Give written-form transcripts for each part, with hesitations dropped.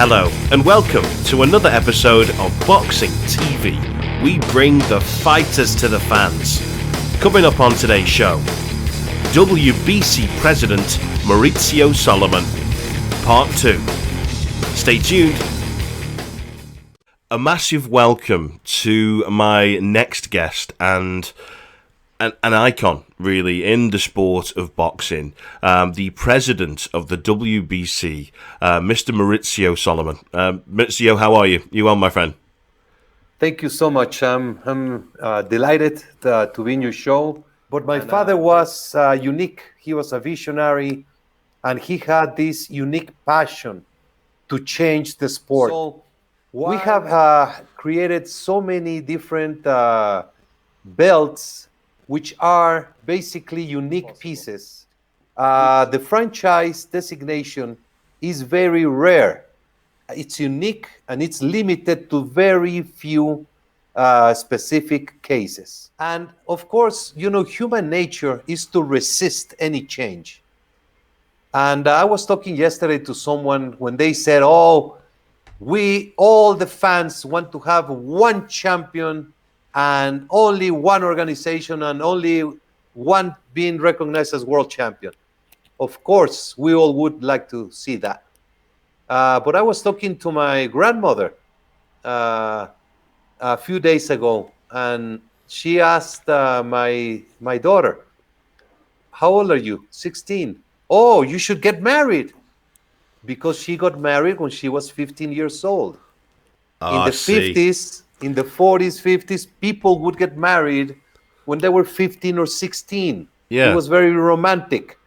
Hello, and welcome to another episode of Boxing TV. We bring the fighters to the fans. Coming up on today's show, WBC President Mauricio Sulaiman, Part 2. Stay tuned. A massive welcome to my next guest and an icon, really, in the sport of boxing, the president of the WBC, Mr. Mauricio Sulaiman. Mauricio, how are you? You well, my friend? Thank you so much. I'm delighted to be in your show. But my father was unique. He was a visionary, and he had this unique passion to change the sport. So we have created so many different belts, which are basically unique pieces. The franchise designation is very rare. It's unique and it's limited to very few specific cases. And of course, you know, human nature is to resist any change. And I was talking yesterday to someone when they said, all the fans want to have one champion and only one organization and only one being recognized as world champion. Of course, we all would like to see that. But I was talking to my grandmother a few days ago, and she asked my daughter, how old are you? 16. Oh, you should get married. Because she got married when she was 15 years old. In the 50s, in the 40s, 50s, people would get married when they were 15 or 16. Yeah. It was very romantic.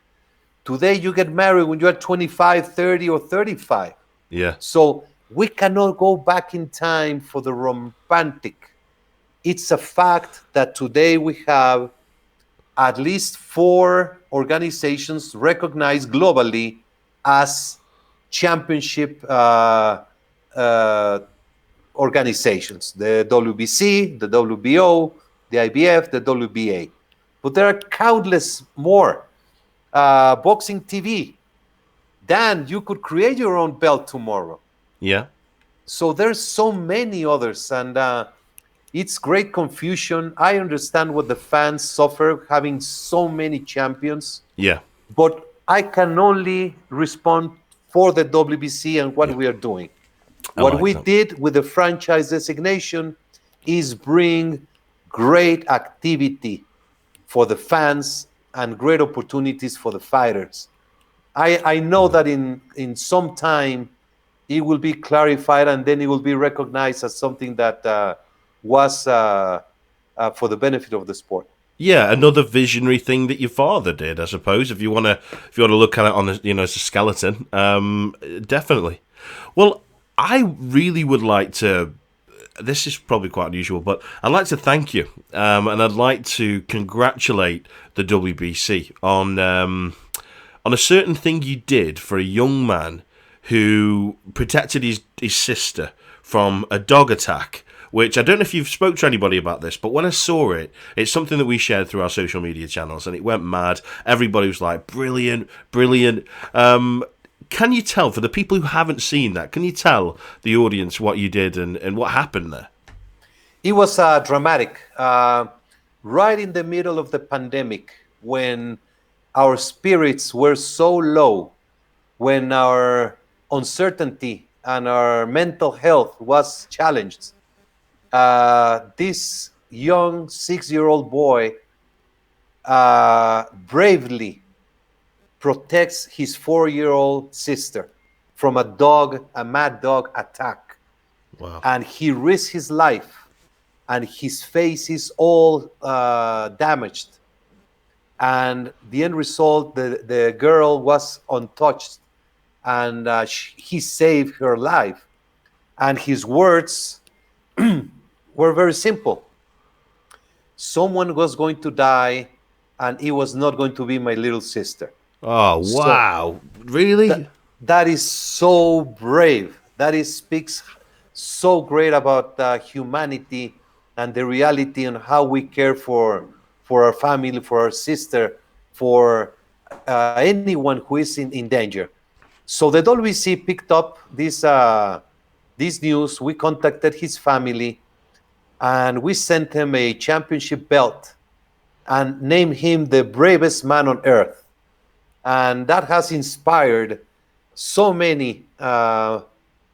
Today, you get married when you're 25, 30, or 35. Yeah. So we cannot go back in time for the romantic. It's a fact that today we have at least 4 organizations recognized globally as championship organizations, the WBC, the WBO, the IBF, the WBA. But there are countless more. Boxing TV. Dan, you could create your own belt tomorrow. Yeah. So there's so many others, and it's great confusion. I understand what the fans suffer having so many champions. Yeah. But I can only respond for the WBC and what we are doing. What we did with the franchise designation is bring great activity for the fans and great opportunities for the fighters. I know that in some time it will be clarified and then it will be recognized as something that was for the benefit of the sport. Yeah, another visionary thing that your father did, I suppose. If you want to look at it on as a skeleton, definitely. Well, I really would like to. This is probably quite unusual, but I'd like to thank you, and I'd like to congratulate the WBC on a certain thing you did for a young man who protected his sister from a dog attack. Which I don't know if you've spoke to anybody about this, but when I saw it, it's something that we shared through our social media channels, and it went mad. Everybody was like, brilliant, brilliant. Can you tell, for the people who haven't seen that, can you tell the audience what you did and what happened there? It was dramatic. Right in the middle of the pandemic, when our spirits were so low, when our uncertainty and our mental health was challenged, this young 6-year-old boy bravely protects his 4-year-old sister from a mad dog attack. Wow. And he risks his life, and his face is all damaged. And the end result, the girl was untouched, and he saved her life. And his words were very simple. Someone was going to die, and it was not going to be my little sister. Oh, wow. So, really? That is so brave. That speaks so great about humanity and the reality and how we care for our family, for our sister, for anyone who is in danger. So the WBC picked up this news. We contacted his family, and we sent him a championship belt and named him the bravest man on earth. And that has inspired so many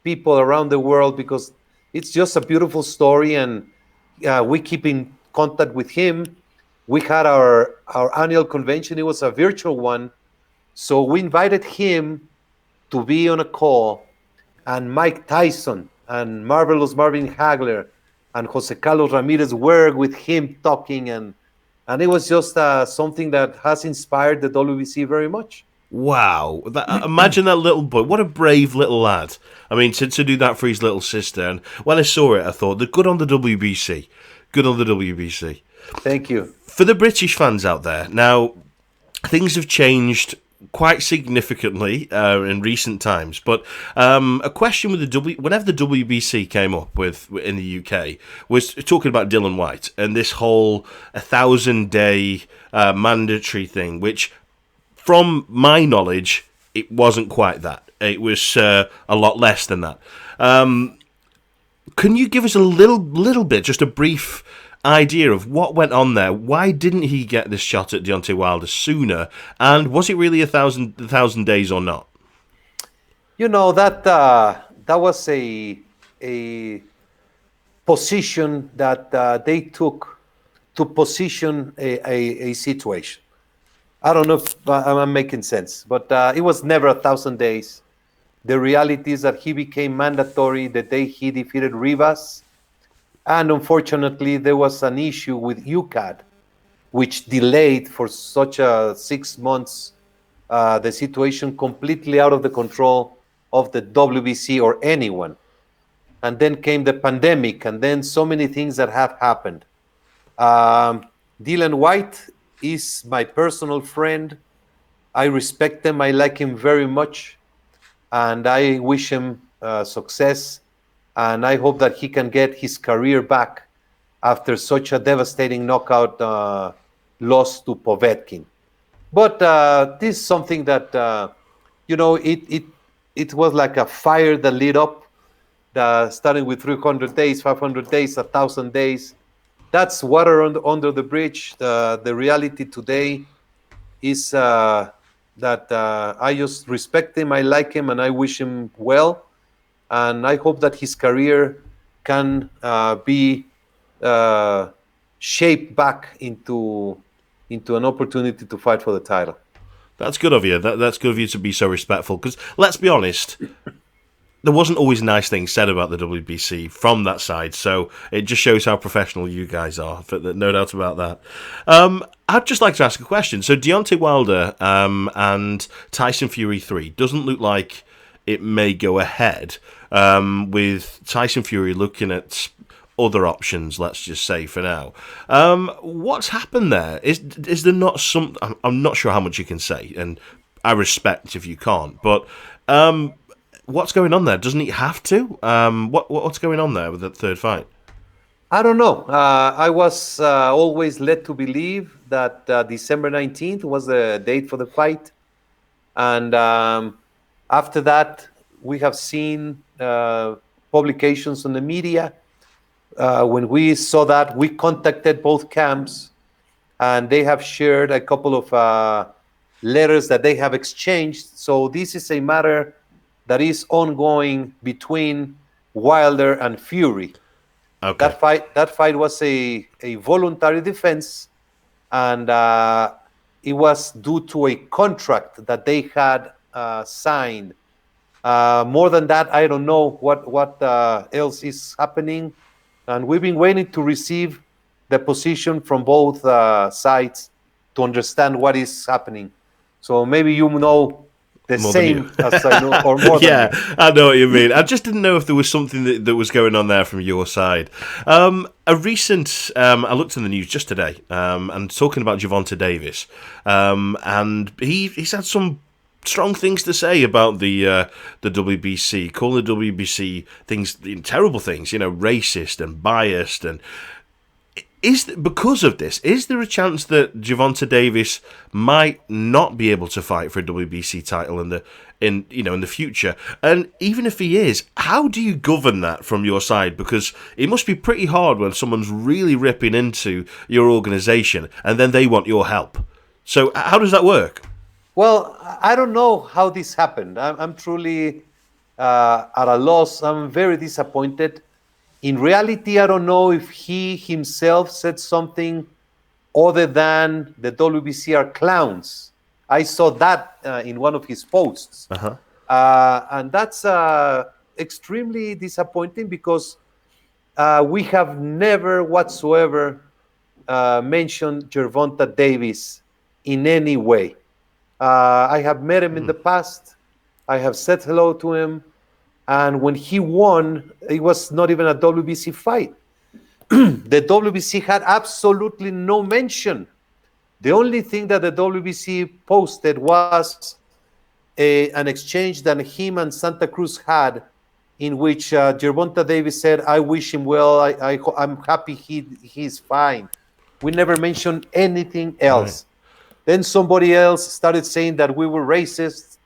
people around the world, because it's just a beautiful story, and we keep in contact with him. We had our annual convention. It was a virtual one. So we invited him to be on a call, and Mike Tyson and Marvelous Marvin Hagler and Jose Carlos Ramirez were with him talking, and it was just something that has inspired the WBC very much. Wow. Imagine that little boy. What a brave little lad. I mean, to do that for his little sister. And when I saw it, I thought, they're good on the WBC. Good on the WBC. Thank you. For the British fans out there, now, things have changed quite significantly in recent times. But a question with whenever the WBC came up in the UK was talking about Dillian Whyte and this whole 1,000-day mandatory thing, which, from my knowledge, it wasn't quite that. It was a lot less than that. Can you give us a little bit, just a brief idea of what went on there? Why didn't he get this shot at Deontay Wilder sooner? And was it really 1,000 days or not? You know, that was a position that they took to position a situation. I don't know if I'm making sense, but it was never 1,000 days. The reality is that he became mandatory the day he defeated Rivas. And unfortunately, there was an issue with UCAD, which delayed for such 6 months the situation completely out of the control of the WBC or anyone. And then came the pandemic, and then so many things that have happened. Dillian Whyte is my personal friend. I respect him. I like him very much. And I wish him success. And I hope that he can get his career back after such a devastating knockout loss to Povetkin. But this is something that, it was like a fire that lit up, starting with 300 days, 500 days, 1,000 days. That's water under the bridge. The reality today is that I just respect him, I like him, and I wish him well. And I hope that his career can be shaped back into an opportunity to fight for the title. That's good of you. That's good of you to be so respectful. Because let's be honest, there wasn't always nice things said about the WBC from that side. So it just shows how professional you guys are. No doubt about that. I'd just like to ask a question. So Deontay Wilder and Tyson Fury 3 doesn't look like it may go ahead, with Tyson Fury looking at other options, let's just say, for now. What's happened there? Is there not some... I'm not sure how much you can say, and I respect if you can't, but what's going on there? Doesn't he have to? What's going on there with that third fight? I don't know. I was always led to believe that December 19th was the date for the fight. And after that, we have seen publications on the media. When we saw that, we contacted both camps, and they have shared a couple of letters that they have exchanged. So this is a matter that is ongoing between Wilder and Fury. Okay. That fight was a voluntary defense, and it was due to a contract that they had signed. More than that, I don't know what else is happening, and we've been waiting to receive the position from both sides to understand what is happening. So maybe you know the more same as I know, or more yeah, than me. I know what you mean. I just didn't know if there was something that was going on there from your side. A recent, I looked in the news just today, and talking about Gervonta Davis, and he's had some strong things to say about the WBC, calling the WBC things, terrible things, racist and biased. And Because of this, is there a chance that Gervonta Davis might not be able to fight for a WBC title in the future? And even if he is, how do you govern that from your side? Because it must be pretty hard when someone's really ripping into your organization and then they want your help. So how does that work? Well, I don't know how this happened. I'm truly at a loss. I'm very disappointed. In reality, I don't know if he himself said something other than the WBC are clowns. I saw that in one of his posts. And that's extremely disappointing because we have never whatsoever mentioned Gervonta Davis in any way. I have met him in the past. I have said hello to him. And when he won, it was not even a WBC fight. The WBC had absolutely no mention. The only thing that the WBC posted was an exchange that him and Santa Cruz had, in which Gervonta Davis said, "I wish him well. I'm happy he's fine." We never mentioned anything else. Right. Then somebody else started saying that we were racist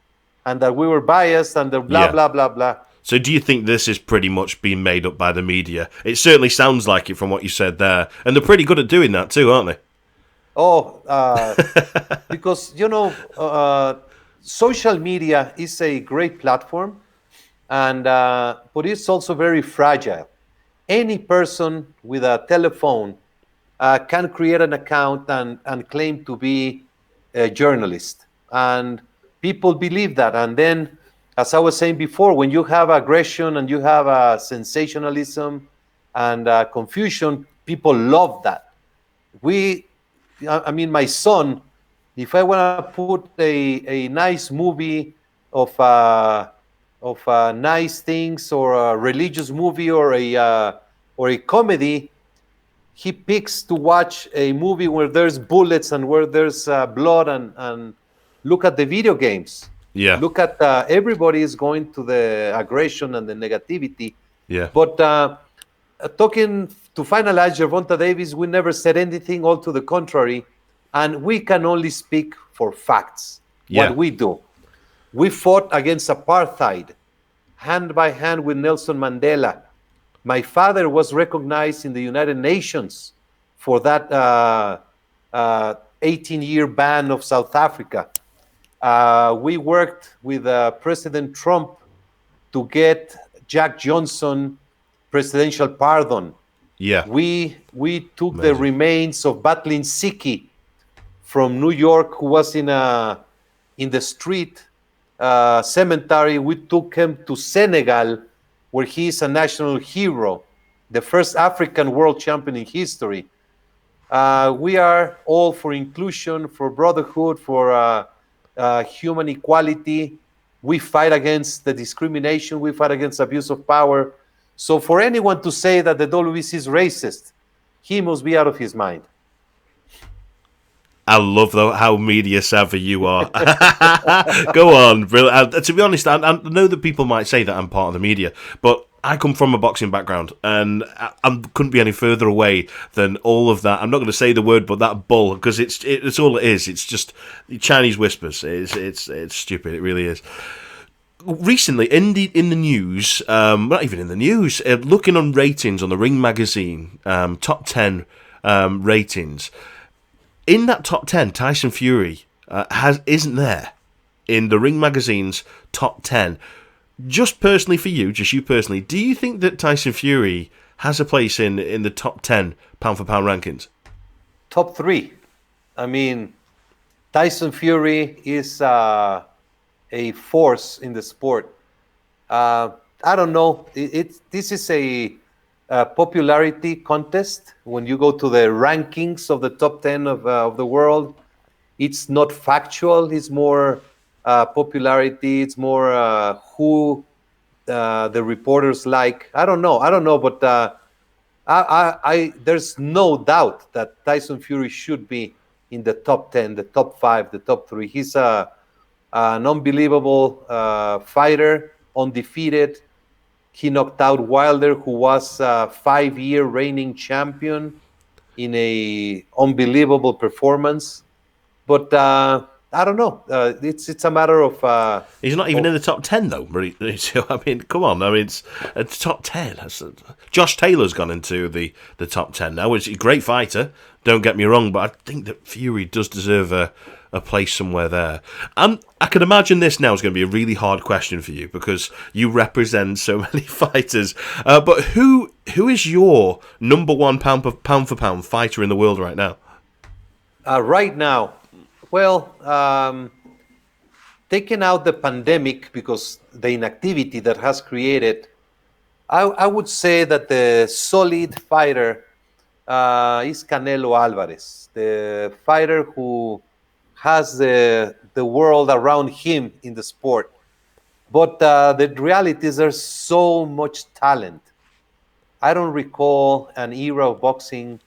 and that we were biased and blah, blah, blah, blah. So do you think this is pretty much being made up by the media? It certainly sounds like it from what you said there. And they're pretty good at doing that too, aren't they? Oh, because, social media is a great platform, but it's also very fragile. Any person with a telephone can create an account and claim to be a journalist. And people believe that. And then, as I was saying before, when you have aggression and you have sensationalism and confusion, people love that. My son, if I want to put a nice movie of nice things, or a religious movie, or a comedy, he picks to watch a movie where there's bullets and where there's blood, and look at the video games. Yeah. Look at everybody is going to the aggression and the negativity. Yeah. But talking to finalize Gervonta Davis, we never said anything, all to the contrary. And we can only speak for facts. Yeah. What we do. We fought against apartheid, hand by hand with Nelson Mandela. My father was recognized in the United Nations for that 18-year ban of South Africa. We worked with President Trump to get Jack Johnson presidential pardon. Yeah. We took the remains of Battling Siki from New York, who was in the street cemetery. We took him to Senegal, where he is a national hero, the first African world champion in history. We are all for inclusion, for brotherhood, for human equality. We fight against the discrimination. We fight against abuse of power. So for anyone to say that the WBC is racist, he must be out of his mind. I love how media savvy you are. Go on. To be honest, I know that people might say that I'm part of the media, but I come from a boxing background, and I couldn't be any further away than all of that. I'm not going to say the word, but that bull, because it's all it is. It's just Chinese whispers. It's stupid. It really is. Recently, in the news, not even in the news, looking on ratings on the Ring magazine, top 10 ratings. In that top 10, Tyson Fury isn't there in the Ring magazine's top 10. Just personally for you, do you think that Tyson Fury has a place in the top 10 pound-for-pound rankings? Top 3. I mean, Tyson Fury is a force in the sport. I don't know. This is a popularity contest. When you go to the rankings of the top 10 of the world, it's not factual. It's more popularity. It's more who the reporters like. I don't know, but there's no doubt that Tyson Fury should be in the top 10, the top 5, the top 3. He's an unbelievable fighter, undefeated. He knocked out Wilder, who was a 5-year reigning champion. in a unbelievable performance. But I don't know. It's a matter of. He's not even in the top 10, though, Mauricio. I mean, come on. I mean, it's top 10. Josh Taylor's gone into the top 10 now, which is a great fighter. Don't get me wrong, but I think that Fury does deserve a place somewhere there. And I can imagine this now is going to be a really hard question for you because you represent so many fighters. But who is your number one pound for pound fighter in the world right now? Right now, well, taking out the pandemic because the inactivity that has created, I would say that the solid fighter is Canelo Alvarez, the fighter who has the world around him in the sport. But the reality is there's so much talent. I don't recall an era of boxing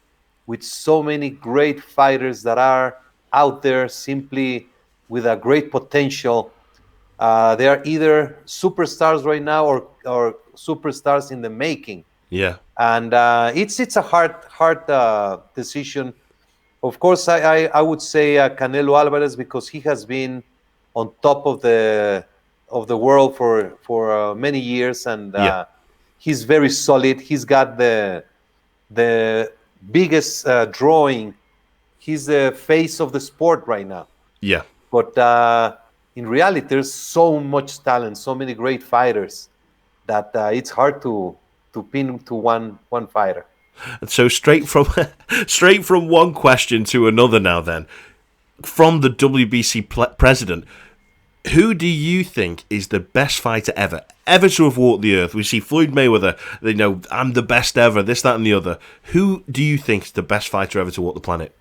with so many great fighters that are out there simply with a great potential. They are either superstars right now or superstars in the making. Yeah. And it's a hard decision. Of course, I would say Canelo Alvarez because he has been on top of the world for many years, and Yeah. he's very solid. He's got the biggest drawing. He's the face of the sport right now. Yeah. But in reality, there's so much talent, so many great fighters that it's hard to pin to one fighter. So straight from one question to another now then. From the WBC president, who do you think is the best fighter ever to have walked the earth? We see Floyd Mayweather, I'm the best ever, this, that, and the other. Who do you think is the best fighter ever to walk the planet?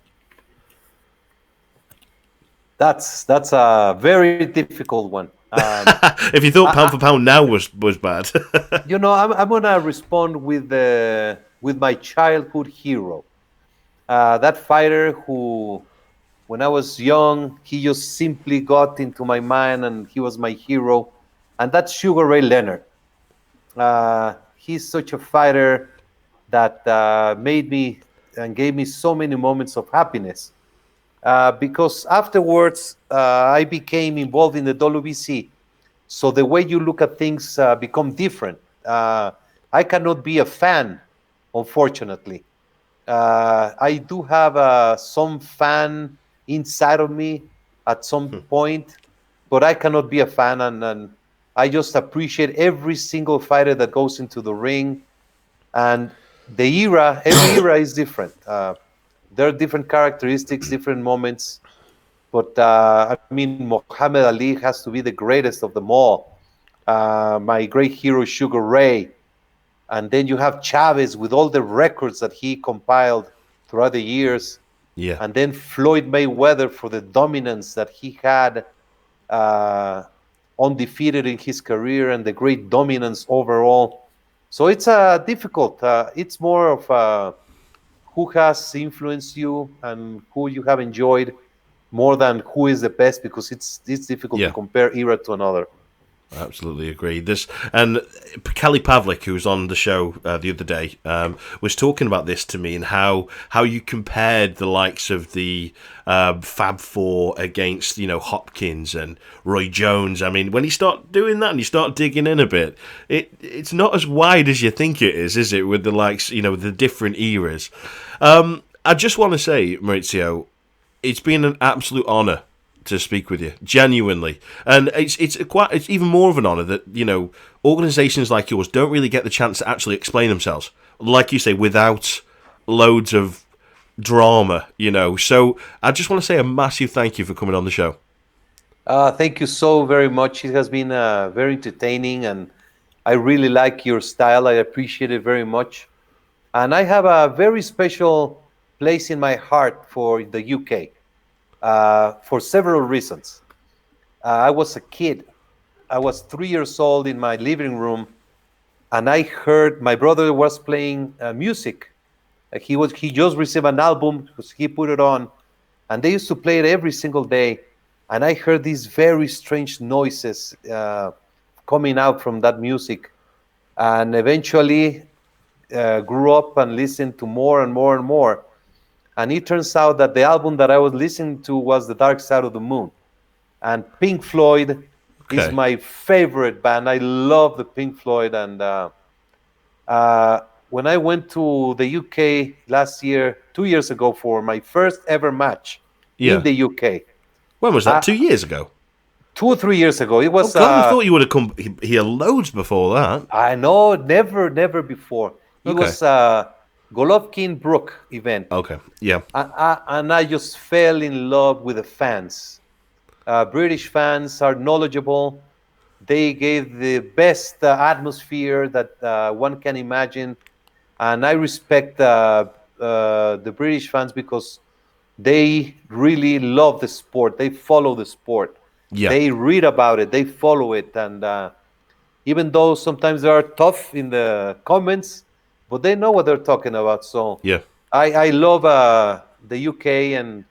That's a very difficult one. If you thought pound for pound now was bad. I'm gonna respond with my childhood hero. That fighter who, when I was young, he just simply got into my mind and he was my hero. And that's Sugar Ray Leonard. He's such a fighter that made me and gave me so many moments of happiness. Because afterwards, I became involved in the WBC. So the way you look at things become different. I cannot be a fan, unfortunately. I do have some fan inside of me at some point, but I cannot be a fan, and I just appreciate every single fighter that goes into the ring. And every era is different. There are different characteristics, different moments. But I mean, Muhammad Ali has to be the greatest of them all. My great hero, Sugar Ray. And then you have Chavez with all the records that he compiled throughout the years. Yeah. And then Floyd Mayweather for the dominance that he had undefeated in his career and the great dominance overall. So it's difficult. It's more of who has influenced you and who you have enjoyed more than who is the best, because it's difficult to compare era to another. Absolutely agree. And Kelly Pavlik, who was on the show the other day, was talking about this to me and how you compared the likes of the Fab Four against Hopkins and Roy Jones. I mean, when you start doing that and you start digging in a bit, it's not as wide as you think it is it? With the likes, the different eras. I just want to say, Mauricio, it's been an absolute honour to speak with you, genuinely, and it's even more of an honour that organisations like yours don't really get the chance to actually explain themselves, like you say, without loads of drama. So I just want to say a massive thank you for coming on the show. Thank you so very much. It has been very entertaining, and I really like your style. I appreciate it very much, and I have a very special place in my heart for the UK. For several reasons. I was a kid. I was 3 years old in my living room, and I heard my brother was playing music. He just received an album, he put it on, and they used to play it every single day. And I heard these very strange noises coming out from that music, and eventually grew up and listened to more and more and more. And it turns out that the album that I was listening to was The Dark Side of the Moon. And Pink Floyd is my favorite band. I love the Pink Floyd. And when I went to the UK last year, 2 years ago, for my first ever match in the UK. When was that? 2 years ago? 2 or 3 years ago. It was. Oh God, I thought you would have come here loads before that. I know, never before. It was Golovkin Brook event. Okay, yeah. And I just fell in love with the fans. British fans are knowledgeable. They gave the best atmosphere that one can imagine. And I respect the British fans because they really love the sport. They follow the sport. Yeah. They read about it. They follow it. And even though sometimes they are tough in the comments, but they know what they're talking about. So yeah, I love the UK, and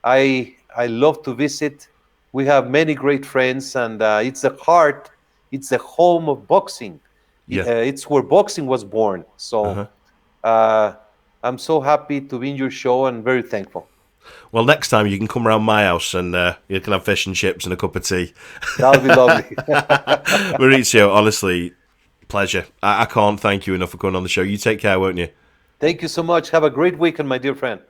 I love to visit. We have many great friends, and it's the heart, it's the home of boxing. Yeah. It's where boxing was born. So I'm so happy to be in your show and very thankful. Well, next time you can come around my house and you can have fish and chips and a cup of tea. That'll be lovely. Mauricio, honestly, pleasure. I can't thank you enough for coming on the show. You take care, won't you? Thank you so much. Have a great weekend, my dear friend.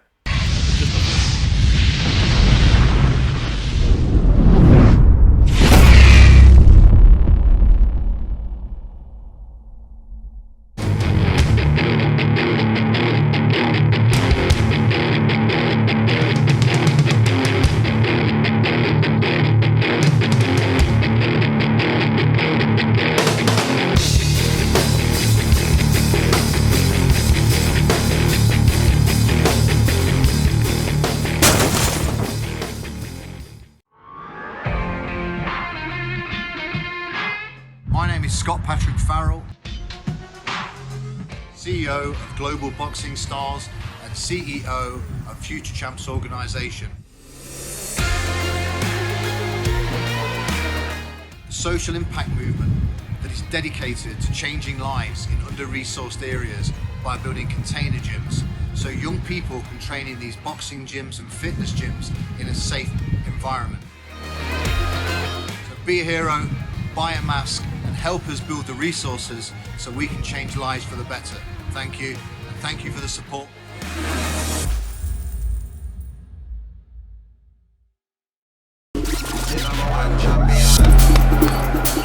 CEO of Global Boxing Stars and CEO of Future Champs Organization. The social impact movement that is dedicated to changing lives in under-resourced areas by building container gyms so young people can train in these boxing gyms and fitness gyms in a safe environment. So be a hero, buy a mask, and help us build the resources so we can change lives for the better. Thank you, and thank you for the support. Champion.